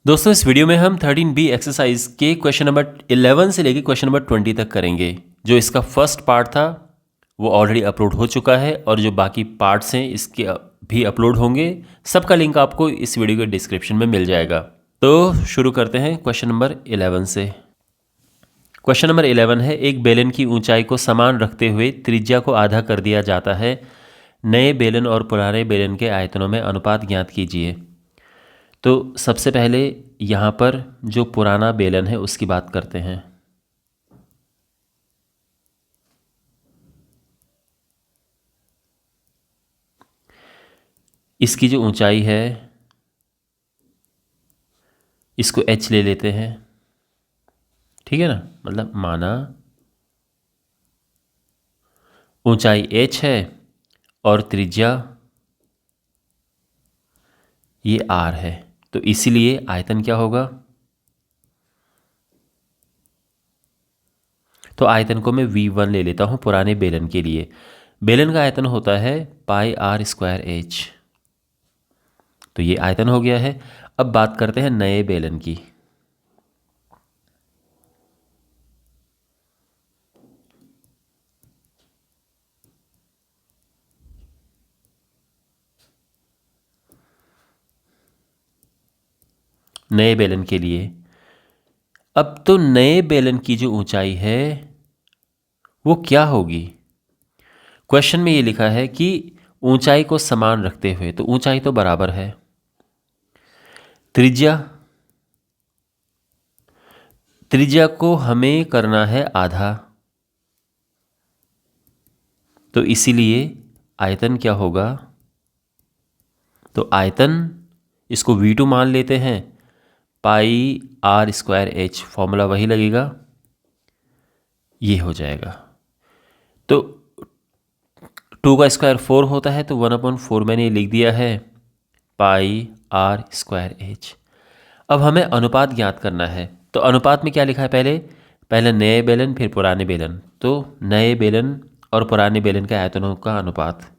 दोस्तों इस वीडियो में हम 13B एक्सरसाइज के क्वेश्चन नंबर 11 से लेके क्वेश्चन नंबर 20 तक करेंगे। जो इसका फर्स्ट पार्ट था वो ऑलरेडी अपलोड हो चुका है और जो बाकी पार्ट्स हैं इसके भी अपलोड होंगे। सबका लिंक आपको इस वीडियो के डिस्क्रिप्शन में मिल जाएगा। तो शुरू करते हैं क्वेश्चन नंबर 11 से। क्वेश्चन नंबर 11 है, एक बेलन की ऊंचाई को समान रखते हुए त्रिज्या को आधा कर दिया जाता है। नए बेलन और पुराने बेलन के आयतनों में अनुपात ज्ञात कीजिए। तो सबसे पहले यहाँ पर जो पुराना बेलन है उसकी बात करते हैं। इसकी जो ऊंचाई है इसको h ले लेते हैं, ठीक है ना। मतलब माना ऊंचाई h है और त्रिज्या ये r है, तो इसीलिए आयतन क्या होगा। तो आयतन को मैं V1 ले लेता हूँ पुराने बेलन के लिए। बेलन का आयतन होता है पाई r स्क्वायर h, तो ये आयतन हो गया है। अब बात करते हैं नए बेलन की। नए बेलन के लिए अब तो नए बेलन की जो ऊंचाई है वो क्या होगी। क्वेश्चन में ये लिखा है कि ऊंचाई को समान रखते हुए, तो ऊंचाई तो बराबर है। त्रिज्या त्रिज्या को हमें करना है आधा, तो इसीलिए आयतन क्या होगा। तो आयतन इसको V2 मान लेते हैं, पाई r स्क्वायर h, फॉर्मूला वही लगेगा, ये हो जाएगा। तो 2 का स्क्वायर 4 होता है, तो 1/4 मैंने ये लिख दिया है, पाई r स्क्वायर h। अब हमें अनुपात ज्ञात करना है। तो अनुपात में क्या लिखा है, पहले नए बेलन फिर पुराने बेलन। तो नए बेलन और पुराने बेलन के आयतनों का अनुपात।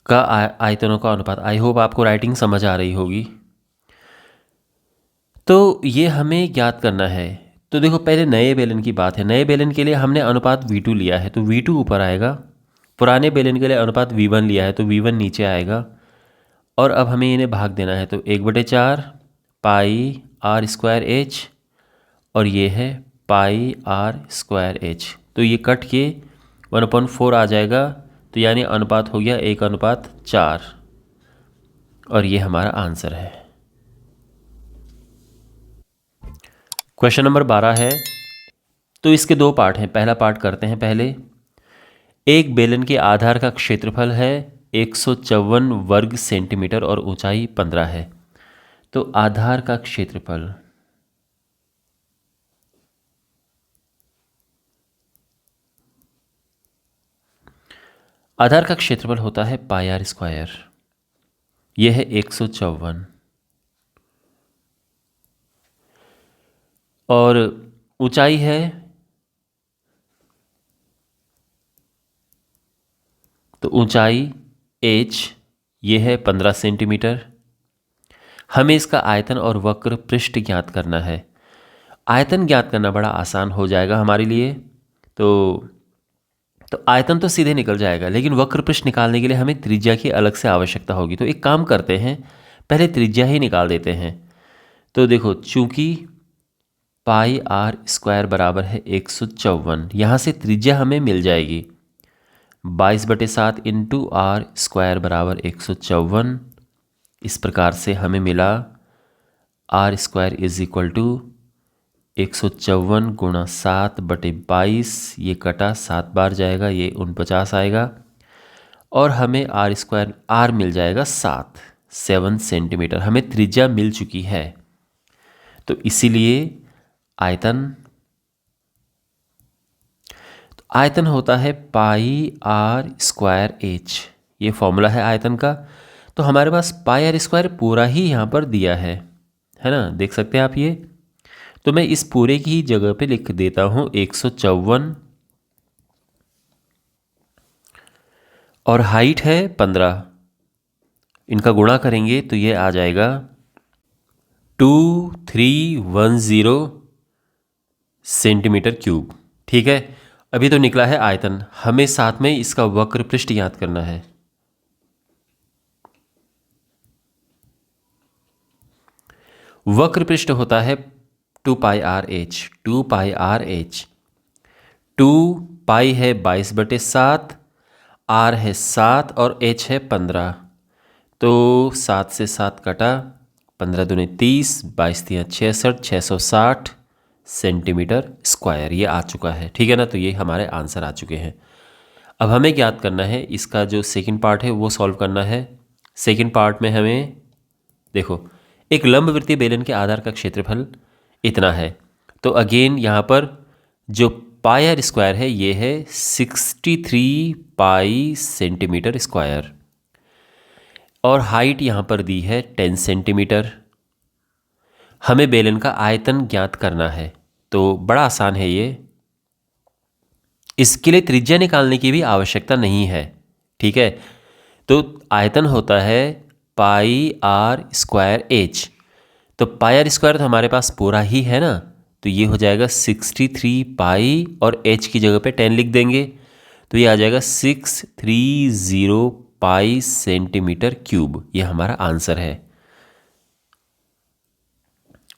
का आयतनों का अनुपात। आई होप आपको राइटिंग समझ आ रही होगी। तो ये हमें ज्ञात करना है। तो देखो पहले नए बेलन की बात है। नए बेलन के लिए हमने अनुपात V2 लिया है, तो V2 ऊपर आएगा। पुराने बेलन के लिए अनुपात V1 लिया है, तो V1 नीचे आएगा। और अब हमें इन्हें भाग देना है, तो 1/4 पाई r स्क्वायर h और ये है पाई r स्क्वायर h। तो ये कट के 1/4 आ जाएगा, तो यानी अनुपात हो गया 1/4 और ये हमारा आंसर है। क्वेश्चन नंबर 12 है। तो इसके दो पार्ट हैं। पहला पार्ट करते हैं पहले। एक बेलन के आधार का क्षेत्रफल है 154 वर्ग सेंटीमीटर और ऊंचाई 15 है। तो आधार का क्षेत्रफल, आधार का क्षेत्रफल होता है पाई r स्क्वायर। यह है 154 और ऊंचाई है, तो ऊंचाई h ये है 15 सेंटीमीटर। हमें इसका आयतन और वक्र पृष्ठ ज्ञात करना है। आयतन ज्ञात करना बड़ा आसान हो जाएगा हमारे लिए। तो आयतन तो सीधे निकल जाएगा, लेकिन वक्र पृष्ठ निकालने के लिए हमें त्रिज्या की अलग से आवश्यकता होगी। तो एक काम करते हैं, पहले त्रिज्या ही निकाल देते हैं। तो देखो चूंकि पाई r स्क्वायर बराबर है 154, यहाँ से त्रिज्या हमें मिल जाएगी 22/7 इंटू r स्क्वायर बराबर 154। इस प्रकार से हमें मिला r square is equal to 154 गुणा 7/22। ये कटा 7 बार जाएगा, ये 49 आएगा और हमें r स्क्वायर r मिल जाएगा 7 सेंटीमीटर। हमें त्रिज्या मिल चुकी है, तो इसीलिए आयतन आयतन होता है पाई आर स्क्वायर एच, ये फॉर्मूला है आयतन का। तो हमारे पास पाई आर स्क्वायर पूरा ही यहाँ पर दिया है ना, देख सकते हैं आप ये। तो मैं इस पूरे की ही जगह पे लिख देता हूँ 154, और हाइट है 15, इनका गुणा करेंगे तो ये आ जाएगा 2310 सेंटीमीटर क्यूब। ठीक है, अभी तो निकला है आयतन, हमें साथ में इसका वक्र पृष्ठ याद करना है। वक्र पृष्ठ होता है 2 पाई आर एच। 2 पाई आर एच, 2 पाई है 22/7, आर है 7 और एच है 15। तो 7 से 7 कटा, 15 दूनी 30, 22 तियाँ 66, 660 सेंटीमीटर स्क्वायर ये आ चुका है। ठीक है ना, तो ये हमारे आंसर आ चुके हैं। अब हमें ज्ञात करना है इसका जो सेकंड पार्ट है वो सॉल्व करना है। सेकंड पार्ट में हमें देखो, एक लंबवृत्तीय बेलन के आधार का क्षेत्रफल इतना है। तो अगेन यहाँ पर जो पाई आर स्क्वायर है ये है 63 पाई सेंटीमीटर स्क्वायर, और हाइट यहाँ पर दी है 10 सेंटीमीटर। हमें बेलन का आयतन ज्ञात करना है, तो बड़ा आसान है ये, इसके लिए त्रिज्या निकालने की भी आवश्यकता नहीं है। ठीक है, तो आयतन होता है पाई आर स्क्वायर एच। तो पाई आर स्क्वायर तो हमारे पास पूरा ही है ना, तो ये हो जाएगा 63 पाई और एच की जगह पे 10 लिख देंगे, तो ये आ जाएगा 630 पाई सेंटीमीटर क्यूब। ये हमारा आंसर है।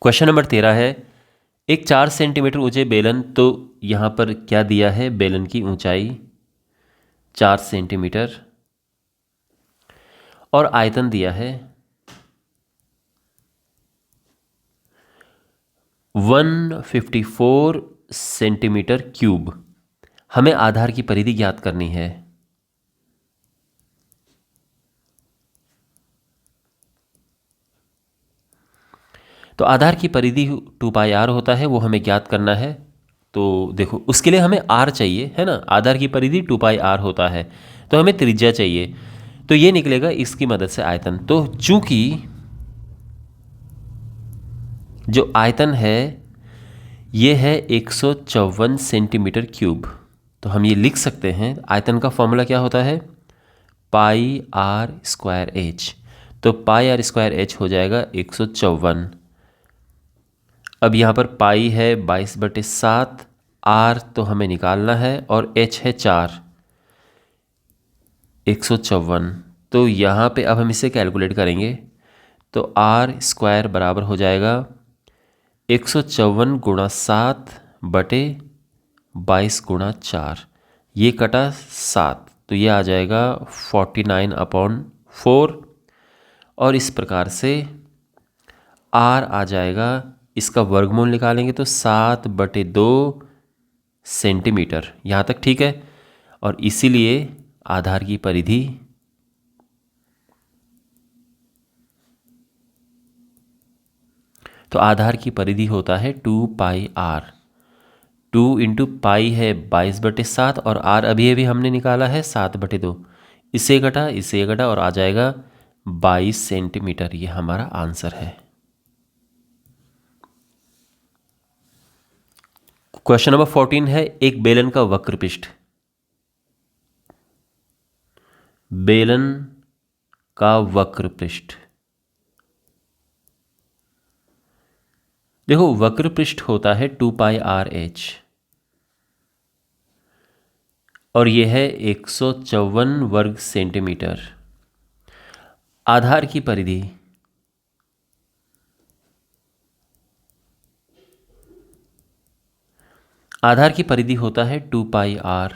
क्वेश्चन नंबर 13 है, एक 4 सेंटीमीटर ऊंचे बेलन, तो यहाँ पर क्या दिया है, बेलन की ऊंचाई 4 सेंटीमीटर और आयतन दिया है 154 सेंटीमीटर क्यूब। हमें आधार की परिधि ज्ञात करनी है। तो आधार की परिधि 2 पाई आर होता है, वो हमें ज्ञात करना है। तो देखो, उसके लिए हमें आर चाहिए है ना, आधार की परिधि 2 पाई आर होता है, तो हमें त्रिज्या चाहिए। तो ये निकलेगा इसकी मदद से आयतन। तो चूंकि जो आयतन है ये है 154 सेंटीमीटर क्यूब, तो हम ये लिख सकते हैं आयतन का फॉर्मूला क्या होता है, पाई आर स्क्वायर एच। तो पाई आर स्क्वायर एच हो जाएगा 154। अब यहाँ पर पाई है 22/7, आर तो हमें निकालना है और एच है 4, 154। तो यहाँ पे अब हम इसे कैलकुलेट करेंगे, तो आर स्क्वायर बराबर हो जाएगा 154 गुणा 7 बटे 22 गुणा 4, ये कटा 7, तो ये आ जाएगा 49/4। और इस प्रकार से आर आ जाएगा, इसका वर्गमूल निकालेंगे तो 7/2 सेंटीमीटर। यहाँ तक ठीक है। और इसीलिए आधार की परिधि तो आधार की परिधि होता है 2 पाई आर। 2 इंटू पाई है 22/7 और आर अभी अभी हमने निकाला है 7/2, इसे घटा और आ जाएगा 22 सेंटीमीटर। ये हमारा आंसर है। क्वेश्चन नंबर 14 है, एक बेलन का वक्र पृष्ठ। बेलन का वक्र पृष्ठ, देखो वक्र पृष्ठ होता है 2 पाई आर एच और यह है 154 वर्ग सेंटीमीटर। आधार की परिधि होता है 2 पाई आर,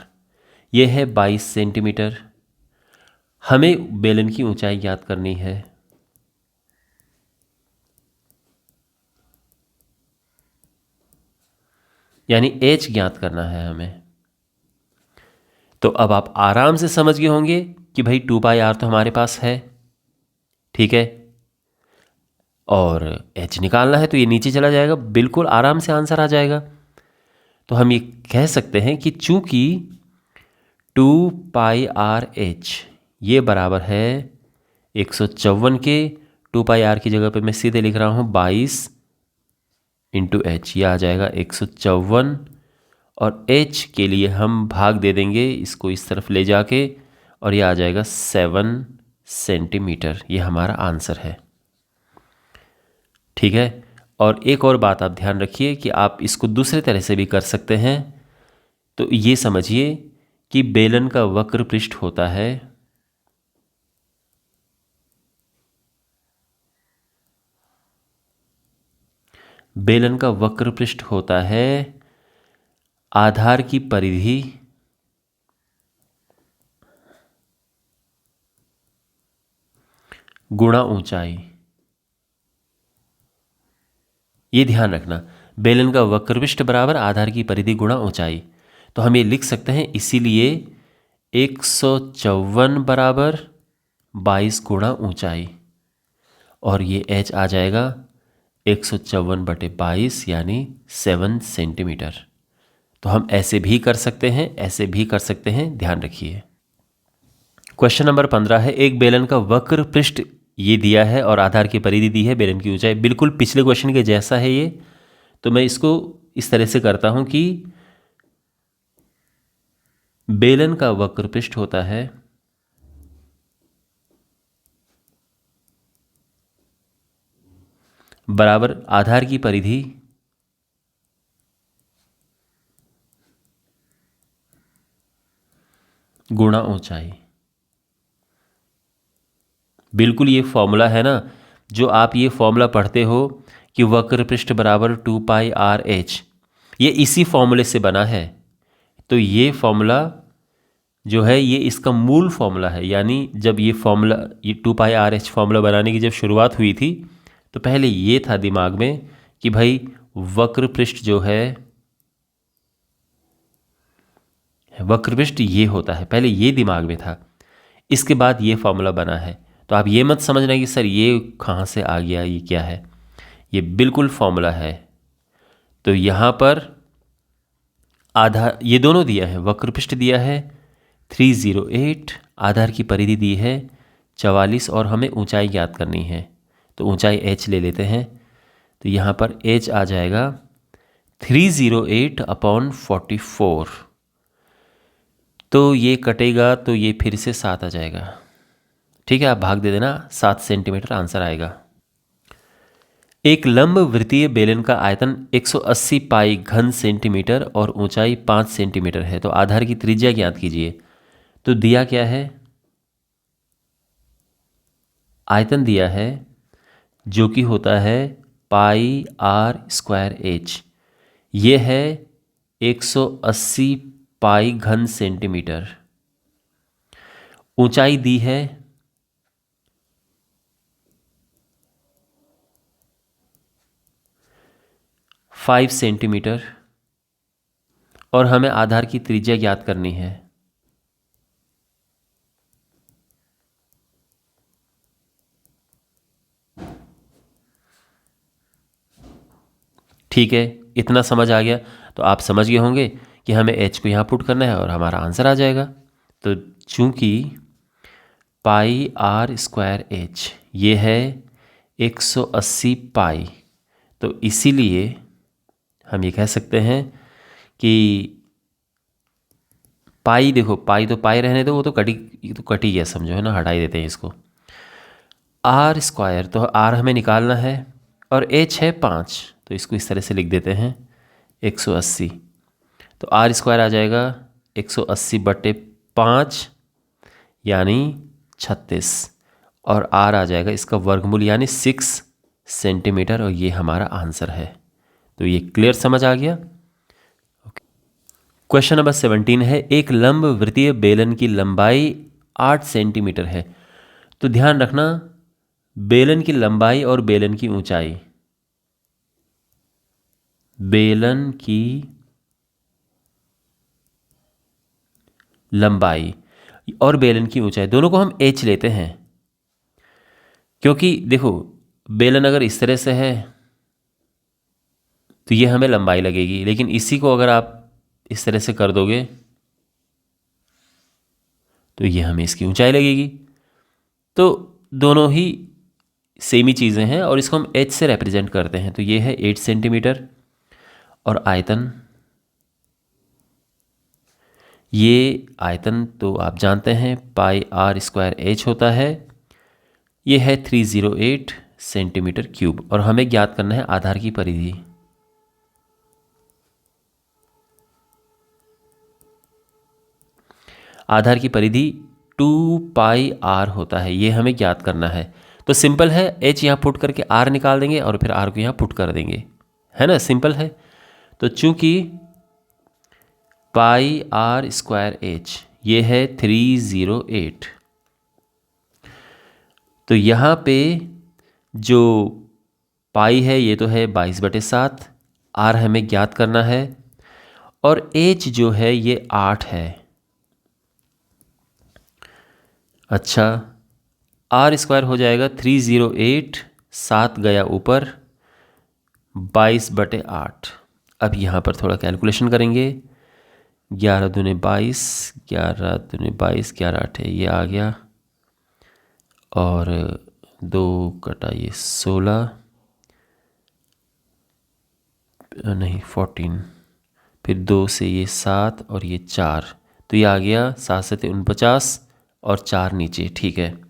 यह है 22 सेंटीमीटर। हमें बेलन की ऊंचाई ज्ञात करनी है। यानी h ज्ञात करना है हमें। तो अब आप आराम से समझ गए होंगे कि भाई 2 पाई आर तो हमारे पास है, ठीक है, और h निकालना है, तो ये नीचे चला जाएगा, बिल्कुल आराम से आंसर आ जाएगा। तो हम ये कह सकते हैं कि चूंकि 2πr/h ये बराबर है 154 के, 2πr की जगह पे मैं सीधे लिख रहा हूँ 22 × h, यह आ जाएगा 154, और h के लिए हम भाग दे देंगे इसको इस तरफ ले जाके, और यह आ जाएगा 7 सेंटीमीटर। ये हमारा आंसर है। ठीक है। और एक और बात आप ध्यान रखिए कि आप इसको दूसरे तरह से भी कर सकते हैं। तो ये समझिए कि बेलन का वक्र पृष्ठ होता है आधार की परिधि गुणा ऊंचाई। ये ध्यान रखना, बेलन का वक्र पृष्ठ बराबर आधार की परिधि गुणा ऊंचाई। तो हम ये लिख सकते हैं, इसीलिए 154 बराबर 22 गुणा ऊंचाई, और ये h आ जाएगा 154/22 यानी 7 सेंटीमीटर। तो हम ऐसे भी कर सकते हैं, ऐसे भी कर सकते हैं, ध्यान रखिए। क्वेश्चन नंबर 15 है, एक बेलन का वक्र पृष्ठ ये दिया है और आधार की परिधि दी है, बेलन की ऊंचाई। बिल्कुल पिछले क्वेश्चन के जैसा है ये। तो मैं इसको इस तरह से करता हूं कि बेलन का वक्र पृष्ठ होता है बराबर आधार की परिधि गुणा ऊंचाई। बिल्कुल ये फॉर्मूला है ना, जो आप ये फॉर्मूला पढ़ते हो कि वक्र पृष्ठ बराबर 2πr/h, ये इसी फॉर्मूले से बना है। तो ये फॉर्मूला जो है ये इसका मूल फॉर्मूला है। यानी जब ये 2πr/h फॉर्मूला बनाने की जब शुरुआत हुई थी, तो पहले ये था दिमाग में कि भाई वक्र पृष्ठ जो है, वक्र पृष्ठ ये होता है, पहले ये दिमाग में था, इसके बाद ये फॉर्मूला बना है। तो आप ये मत समझना कि सर ये कहाँ से आ गया, ये क्या है, ये बिल्कुल फॉर्मूला है। तो यहाँ पर आधार ये दोनों दिया है, वक्र पृष्ठ दिया है 308, आधार की परिधि दी है 44, और हमें ऊंचाई ज्ञात करनी है। तो ऊंचाई h ले लेते हैं। तो यहाँ पर h आ जाएगा 308/44। तो ये कटेगा तो ये फिर से 7 आ जाएगा। ठीक है, आप भाग दे देना, 7 सेंटीमीटर आंसर आएगा। एक लंब वृत्तीय बेलन का आयतन 180 पाई घन सेंटीमीटर और ऊंचाई 5 सेंटीमीटर है। तो आधार की त्रिज्या ज्ञात कीजिए। तो दिया क्या है, आयतन दिया है जो कि होता है πr²h। ये है 180 पाई घन सेंटीमीटर। ऊंचाई दी है 5 सेंटीमीटर, और हमें आधार की त्रिज्या ज्ञात करनी है। ठीक है, इतना समझ आ गया। तो आप समझ गए होंगे कि हमें h को यहाँ पुट करना है और हमारा आंसर आ जाएगा। तो चूंकि πr² ये है 180 पाई, तो इसीलिए हम ये कह सकते हैं कि पाई, देखो पाई तो पाई रहने दो, वो तो कट ही गया समझो, है ना, हटा ही देते हैं इसको। r², तो r हमें निकालना है और h है 5, तो इसको इस तरह से लिख देते हैं 180। तो r² आ जाएगा 180/5 यानी 36, और r आ जाएगा इसका वर्गमूल यानी 6 सेंटीमीटर, और ये हमारा आंसर है। तो ये क्लियर समझ आ गया। क्वेश्चन नंबर 17 है, एक लंब वृत्तीय बेलन की लंबाई 8 सेंटीमीटर है। तो ध्यान रखना, बेलन की लंबाई और बेलन की ऊंचाई, बेलन की लंबाई और बेलन की ऊंचाई दोनों को हम h लेते हैं, क्योंकि देखो बेलन अगर इस तरह से है तो ये हमें लंबाई लगेगी, लेकिन इसी को अगर आप इस तरह से कर दोगे तो ये हमें इसकी ऊंचाई लगेगी। तो दोनों ही सेम ही चीज़ें हैं और इसको हम h से रिप्रेजेंट करते हैं। तो ये है 8 सेंटीमीटर और आयतन, ये आयतन तो आप जानते हैं पाई आर स्क्वायर एच होता है। ये है 308 सेंटीमीटर क्यूब और हमें ज्ञात करना है आधार की परिधि। आधार की परिधि 2 पाई आर होता है, ये हमें ज्ञात करना है। तो सिंपल है, h यहाँ पुट करके r निकाल देंगे और फिर r को यहाँ पुट कर देंगे, है ना, सिंपल है। तो चूंकि पाई आर स्क्वायर एच ये है 308, तो यहाँ पे जो पाई है ये तो है 22/7, आर हमें ज्ञात करना है और एच जो है ये 8 है। अच्छा, आर स्क्वायर हो जाएगा 308, 7 गया ऊपर 22/8। अब यहाँ पर थोड़ा कैलकुलेशन करेंगे, 11 दूने 22, 11 दूने 22, 11 8 है, ये आ गया और 2 कटा ये 16 नहीं 14, फिर 2 से ये 7 और ये 4, तो ये आ गया 7 से 49 और 4 नीचे, ठीक है।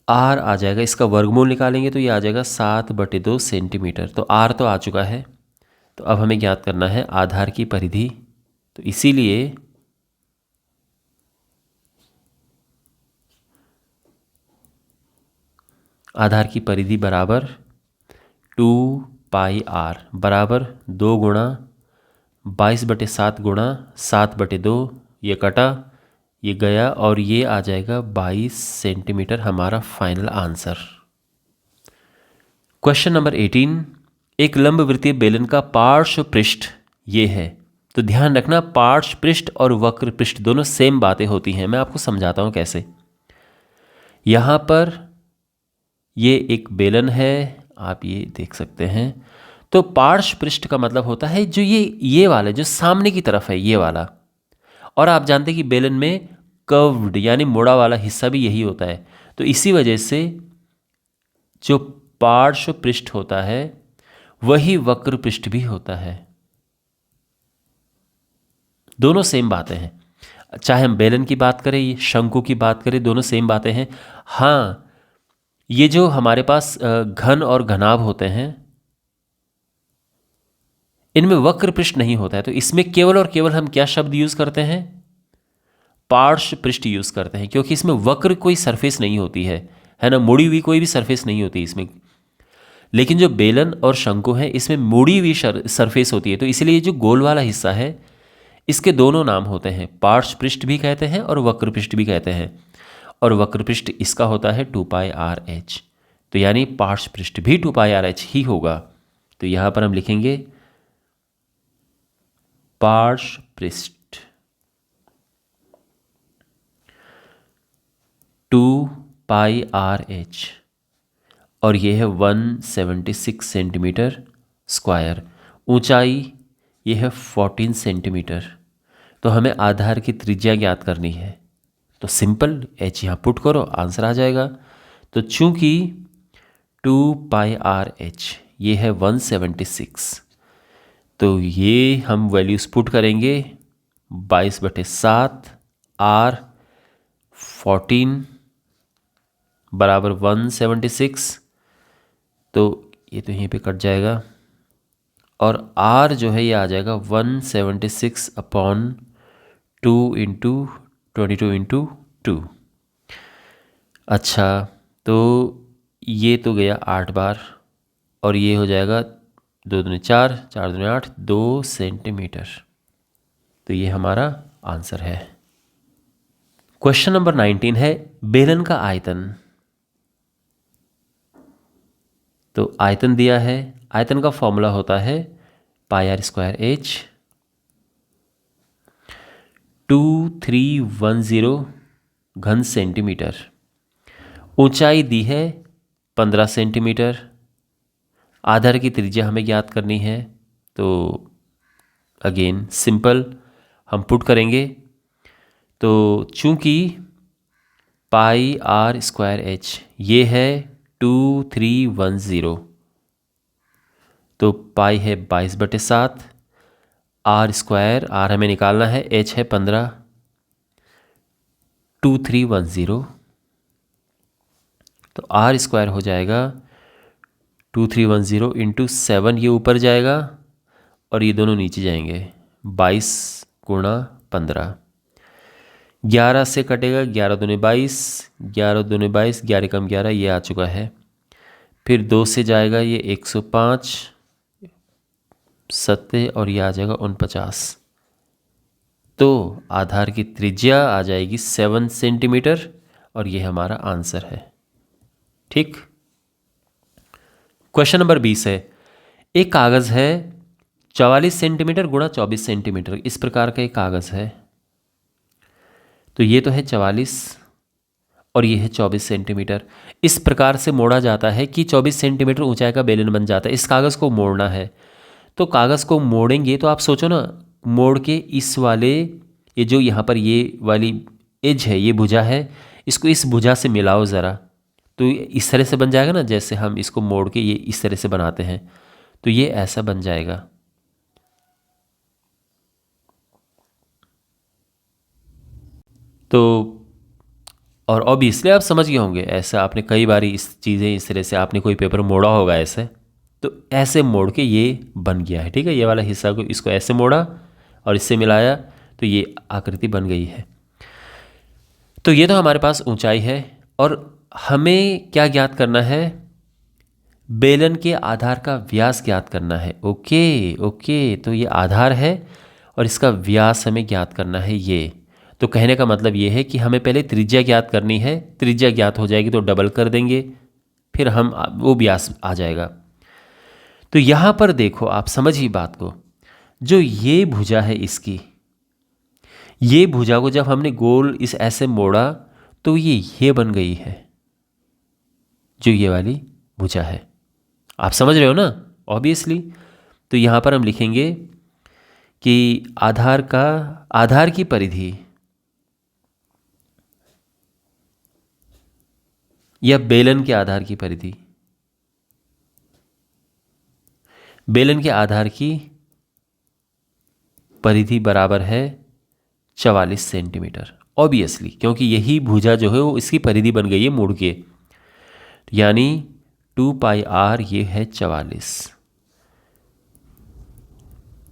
आर आ जाएगा, इसका वर्गमूल निकालेंगे तो ये आ जाएगा 7/2 सेंटीमीटर। तो आर तो आ चुका है, तो अब हमें ज्ञात करना है आधार की परिधि। तो इसीलिए आधार की परिधि बराबर 2 पाई आर बराबर 2 गुणा 22/7 गुणा 7/2, ये कटा ये गया और ये आ जाएगा 22 सेंटीमीटर, हमारा फाइनल आंसर। क्वेश्चन नंबर 18, एक लंबवृत्तीय बेलन का पार्श्व पृष्ठ ये है। तो ध्यान रखना, पार्श्व पृष्ठ और वक्र पृष्ठ दोनों सेम बातें होती हैं। मैं आपको समझाता हूं कैसे। यहाँ पर ये एक बेलन है, आप ये देख सकते हैं। तो पार्श्व पृष्ठ का मतलब होता है जो ये वाला जो सामने की तरफ है, ये वाला। और आप जानते हैं कि बेलन में कर्व्ड यानी मुड़ा वाला हिस्सा भी यही होता है। तो इसी वजह से जो पार्श्व पृष्ठ होता है वही वक्र पृष्ठ भी होता है। दोनों सेम बातें हैं, चाहे हम बेलन की बात करें, ये शंकु की बात करें, दोनों सेम बातें हैं। हाँ, ये जो हमारे पास घन और घनाभ होते हैं, इनमें वक्र पृष्ठ नहीं होता है। तो इसमें केवल और केवल हम क्या शब्द यूज करते हैं? पार्श्व पृष्ठ यूज करते हैं, क्योंकि इसमें वक्र कोई सरफेस नहीं होती है ना, मुड़ी हुई कोई भी सरफेस नहीं होती इसमें। लेकिन जो बेलन और शंकु है इसमें मुड़ी हुई सरफेस होती है। तो इसलिए जो गोल वाला हिस्सा है इसके दोनों नाम होते हैं, पार्श्व पृष्ठ भी कहते हैं और वक्र पृष्ठ भी कहते हैं। और वक्र पृष्ठ इसका होता है 2 पाई आर एच। तो यानी पार्श्व पृष्ठ भी 2 पाई आर एच ही होगा। तो यहां पर हम लिखेंगे पार्श्व पृष्ठ 2 पाई आर एच और ये है 176 सेंटीमीटर स्क्वायर। ऊंचाई ये है 14 सेंटीमीटर। तो हमें आधार की त्रिज्या ज्ञात करनी है। तो सिंपल h यहाँ पुट करो, आंसर आ जाएगा। तो चूंकि 2 पाई आर एच ये है 176, तो ये हम वैल्यूज पुट करेंगे 22/7, आर 14 बराबर 176। तो ये तो यहीं पे कट जाएगा और r जो है ये आ जाएगा 176/2 इंटू 22/2। अच्छा, तो ये तो गया 8 बार और ये हो जाएगा 2 दूनी 4, 4 दूनी 8, 2 सेंटीमीटर। तो ये हमारा आंसर है। क्वेश्चन नंबर 19 है बेलन का आयतन। तो आयतन दिया है, आयतन का फॉर्मूला होता है पाई आर स्क्वायर एच। 2310 घन सेंटीमीटर। ऊंचाई दी है 15 सेंटीमीटर। आधार की त्रिज्या हमें ज्ञात करनी है। तो अगेन सिंपल हम पुट करेंगे। तो चूंकि पाई आर स्क्वायर एच ये है 2310, तो पाई है 22/7, आर स्क्वायर, आर हमें निकालना है, एच है 15, 2310, तो आर स्क्वायर हो जाएगा 2310 इंटू 7, ये ऊपर जाएगा और ये दोनों नीचे जाएंगे, 22 गुणा 15, 11 से कटेगा, 11 दूनी 22, 11 दूनी 22, 11 कम 11, ये आ चुका है। फिर 2 से जाएगा ये 105, 70 और ये आ जाएगा 49। तो आधार की त्रिज्या आ जाएगी 7 सेंटीमीटर और ये हमारा आंसर है। ठीक। क्वेश्चन नंबर 20 है, एक कागज़ है 44 सेंटीमीटर गुणा 24 सेंटीमीटर, इस प्रकार का एक कागज़ है। तो ये तो है 44 और ये है 24 सेंटीमीटर। इस प्रकार से मोड़ा जाता है कि 24 सेंटीमीटर ऊंचाई का बेलन बन जाता है। इस कागज़ को मोड़ना है, तो कागज़ को मोड़ेंगे तो आप सोचो ना, मोड़ के इस वाले, ये जो यहाँ पर ये वाली एज है, ये भुजा है, इसको इस भुजा से मिलाओ ज़रा, तो इस तरह से बन जाएगा ना, जैसे हम इसको मोड़ के ये इस तरह से बनाते हैं, तो ये ऐसा बन जाएगा। तो और ऑब्वियसली आप समझ गए होंगे, ऐसा आपने कई बार इस चीज़ें इस तरह से आपने कोई पेपर मोड़ा होगा ऐसे, तो ऐसे मोड़ के ये बन गया है। ठीक है, ये वाला हिस्सा को इसको ऐसे मोड़ा और इससे मिलाया तो ये आकृति बन गई है। तो ये तो हमारे पास ऊंचाई है और हमें क्या ज्ञात करना है, बेलन के आधार का व्यास ज्ञात करना है। ओके ओके, तो ये आधार है और इसका व्यास हमें ज्ञात करना है। ये तो कहने का मतलब ये है कि हमें पहले त्रिज्या ज्ञात करनी है, त्रिज्या ज्ञात हो जाएगी तो डबल कर देंगे, फिर हम वो व्यास आ जाएगा। तो यहाँ पर देखो, आप समझिए बात को, जो ये भुजा है इसकी, ये भुजा को जब हमने गोल इस ऐसे मोड़ा तो ये बन गई है, जो ये वाली भुजा है। आप समझ रहे हो ना, ऑब्वियसली। तो यहाँ पर हम लिखेंगे कि आधार की परिधि या बेलन के आधार की परिधि, बेलन के आधार की परिधि बराबर है 44 सेंटीमीटर, ऑब्वियसली, क्योंकि यही भुजा जो है वो इसकी परिधि बन गई है मुड़ के, यानी 2 पाई आर ये है 44,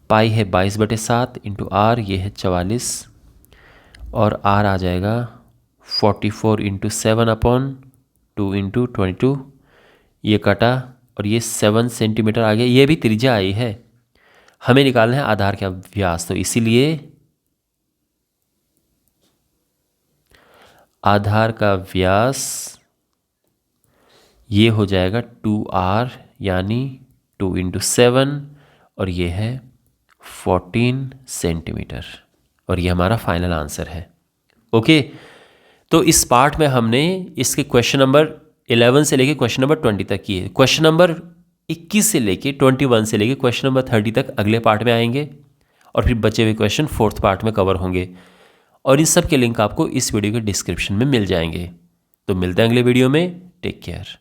पाई है 22/7 इंटू आर ये है 44 और आर आ जाएगा 44 इंटू 7/2 इंटू 22, ये कटा और ये 7 सेंटीमीटर आ गया। ये भी त्रिज्या आई है, हमें निकालना है आधार का व्यास, तो इसीलिए आधार का व्यास ये हो जाएगा 2r, यानी 2 इंटू 7 और ये है 14 सेंटीमीटर, और ये हमारा फाइनल आंसर है। ओके, तो इस पार्ट में हमने इसके क्वेश्चन नंबर 11 से लेके क्वेश्चन नंबर 20 तक किए। क्वेश्चन नंबर 21 से लेके 21 से लेके क्वेश्चन नंबर 30 तक अगले पार्ट में आएंगे और फिर बचे हुए क्वेश्चन 4th पार्ट में कवर होंगे, और इन सब के लिंक आपको इस वीडियो के डिस्क्रिप्शन में मिल जाएंगे। तो मिलते हैं अगले वीडियो में, टेक केयर।